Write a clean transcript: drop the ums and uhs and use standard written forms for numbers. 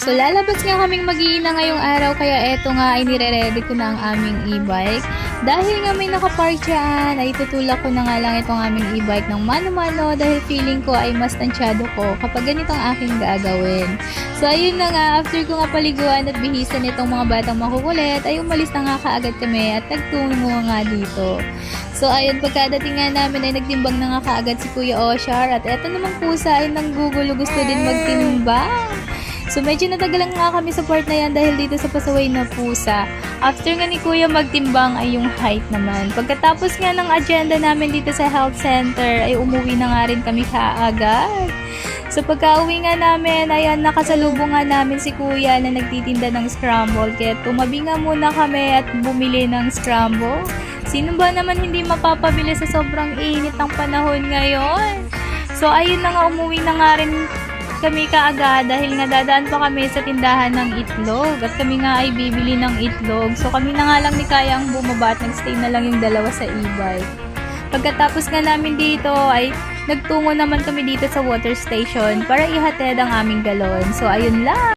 So lalabas nga kaming mag-iina ngayong araw kaya eto nga ay nire-ready ko na ang aming e-bike. Dahil nga may nakapark dyan ay tutulak ko na nga lang itong aming e-bike ng mano-mano dahil feeling ko ay mas tansyado ko kapag ganitong aking gagawin. So ayun na nga, after ko nga paliguan at bihisan itong mga batang makukulit ay umalis na nga kaagad kami at nagtungo nga dito. So ayun, pagkadating nga namin ay nagtimbang na nga kaagad si Kuya Oshar at eto namang pusa ay nanggugulo, gusto din magtimbang. So medyo natagalan nga kami sa part na yan dahil dito sa pasaway na pusa. After nga ni Kuya magtimbang ay yung height naman. Pagkatapos nga ng agenda namin dito sa health center ay umuwi na nga rin kami kaagad. So pagka-uwi nga namin, ayan, nakasalubong nga namin si Kuya na nagtitinda ng scramble. Kaya tumabi nga muna kami at bumili ng scramble. Sino ba naman hindi mapapabili sa sobrang init ng panahon ngayon? So ayun na nga, umuwi na nga rin kami kaagad dahil nga dadaan pa kami sa tindahan ng itlog at kami nga ay bibili ng itlog. So kami na nga lang ni Kaya ang bumaba at nagstay na lang yung dalawa sa e-bike. Pagkatapos nga namin dito ay nagtungo naman kami dito sa water station para ihatid ang aming galon. So ayun lang.